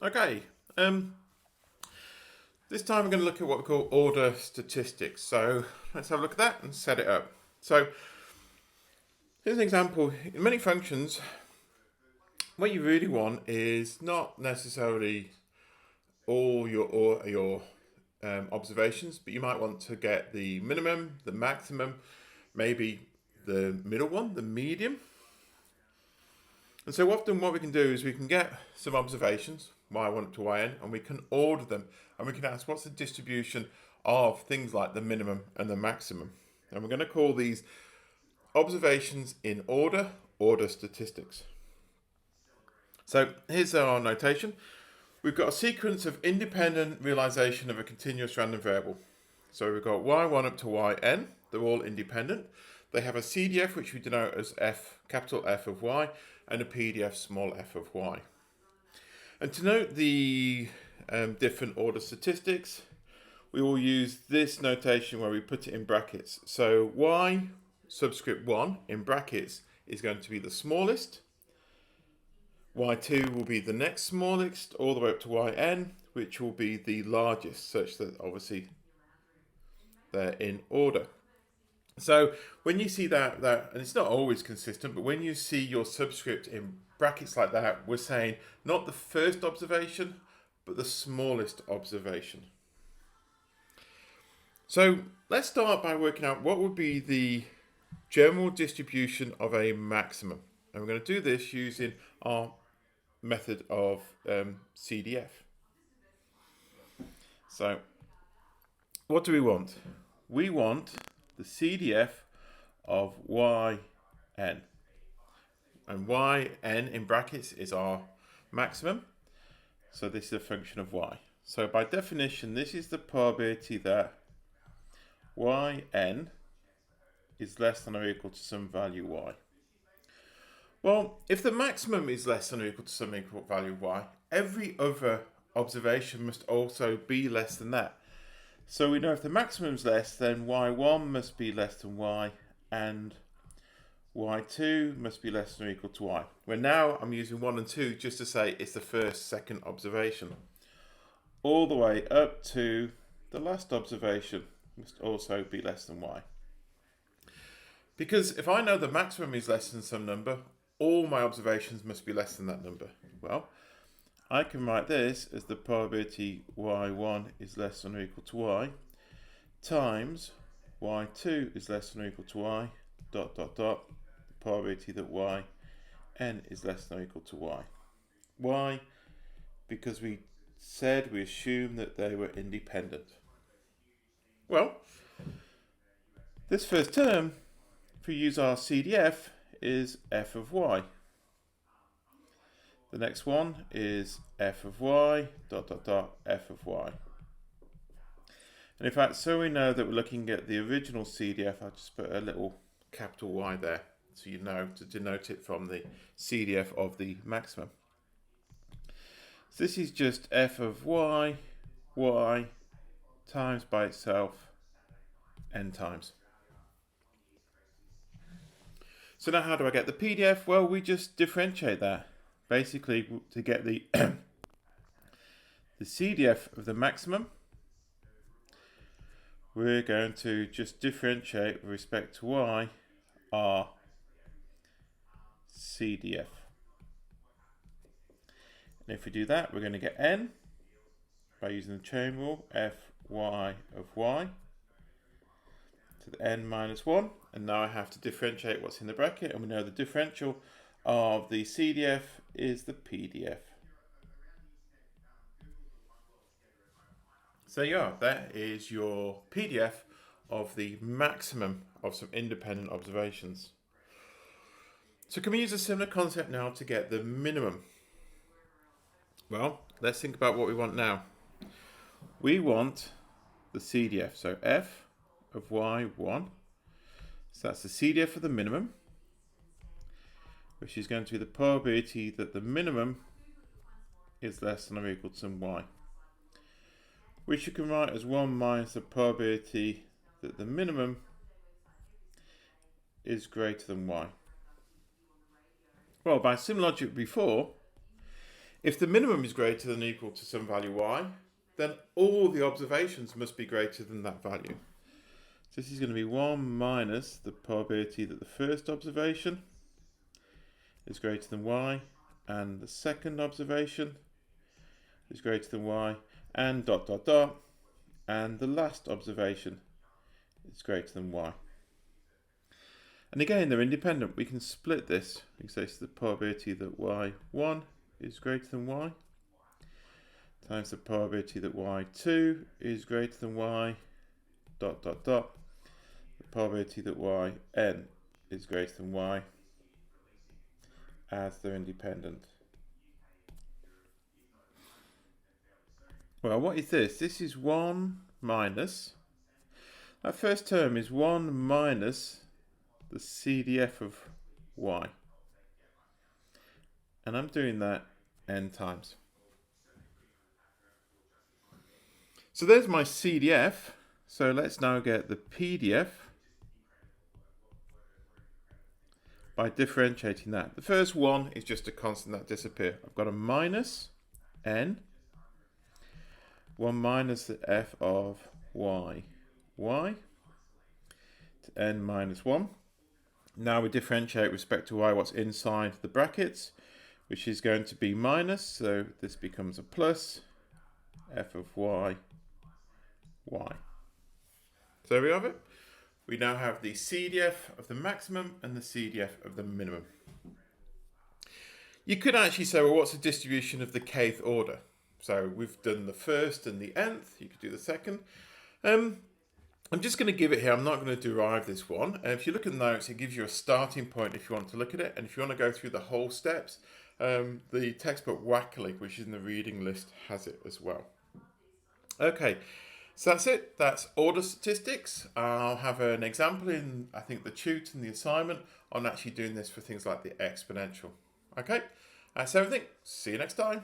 Okay, this time we're going to look at what we call order statistics. So let's have a look at that and set it up. So here's an example. In many functions, what you really want is not necessarily all your observations, but you might want to get the minimum, the maximum, maybe the middle one, the medium. And so often what we can do is we can get some observations, y1 up to yn, and we can order them. And we can ask what's the distribution of things like the minimum and the maximum. And we're going to call these observations in order statistics. So here's our notation. We've got a sequence of independent realization of a continuous random variable. So we've got y1 up to yn. They're all independent. They have a CDF, which we denote as f, capital F of y, and a PDF, small f of y. And to note the different order statistics, we will use this notation where we put it in brackets. So y subscript 1 in brackets is going to be the smallest. y2 will be the next smallest, all the way up to yn, which will be the largest, such that obviously they're in order. So when you see that, and it's not always consistent, but when you see your subscript in brackets like that, we're saying not the first observation, but the smallest observation. So let's start by working out what would be the general distribution of a maximum. And we're going to do this using our method of CDF. So what do we want? We want the CDF of yn, and yn in brackets is our maximum, so this is a function of y. So by definition, this is the probability that yn is less than or equal to some value y. Well, if the maximum is less than or equal to some equal value y, every other observation must also be less than that. So we know if the maximum is less, then y1 must be less than y, and y2 must be less than or equal to y. Where now I'm using 1 and 2 just to say it's the first, second observation. All the way up to the last observation must also be less than y. Because if I know the maximum is less than some number, all my observations must be less than that number. Well, I can write this as the probability y1 is less than or equal to y times y2 is less than or equal to y dot dot dot the probability that yn is less than or equal to y. Why? Because we assumed that they were independent. Well, this first term, if we use our CDF, is f of y. The next one is f of y dot dot dot f of y. And in fact, so we know that we're looking at the original CDF, I'll just put a little capital Y there so you know to denote it from the CDF of the maximum. So this is just f of y times by itself n times. So now how do I get the PDF? Well, we just differentiate that. Basically, to get the the CDF of the maximum, we're going to just differentiate with respect to y our CDF. And if we do that, we're going to get n by using the chain rule, fy of y to the n minus 1. And now I have to differentiate what's in the bracket, and we know the differential of the CDF is the PDF. So yeah, that is your PDF of the maximum of some independent observations. So can we use a similar concept now to get the minimum? Well, let's think about what we want now. We want the CDF, so f of y1, so that's the CDF of the minimum, which is going to be the probability that the minimum is less than or equal to some y, which you can write as 1 minus the probability that the minimum is greater than y. Well, by similar logic before, If the minimum is greater than or equal to some value y, then all the observations must be greater than that value. So this is going to be 1 minus the probability that the first observation is greater than y, and the second observation is greater than y, and dot dot dot, and the last observation is greater than y. And again, they're independent. We can split this. We can say it's the probability that y1 is greater than y times the probability that y2 is greater than y dot dot dot, the probability that yn is greater than y, as they're independent. Well, what is this? This is 1 minus, that first term is 1 minus the CDF of y. And I'm doing that n times. So there's my CDF. So let's now get the PDF by differentiating that. The first one is just a constant that disappears. I've got a minus n, 1 minus the f of y to n minus 1. Now we differentiate with respect to y what's inside the brackets, which is going to be minus, so this becomes a plus, f of y. So there we have it. We now have the CDF of the maximum and the CDF of the minimum. You could actually say, well, what's the distribution of the kth order? So we've done the first and the nth. You could do the second. I'm just going to give it here. I'm not going to derive this one. And if you look at the notes, it gives you a starting point if you want to look at it. And if you want to go through the whole steps, the textbook Wackelig, which is in the reading list, has it as well. Okay, so that's it. That's order statistics. I'll have an example in, I think, the tute and the assignment on actually doing this for things like the exponential. Okay, that's everything. See you next time.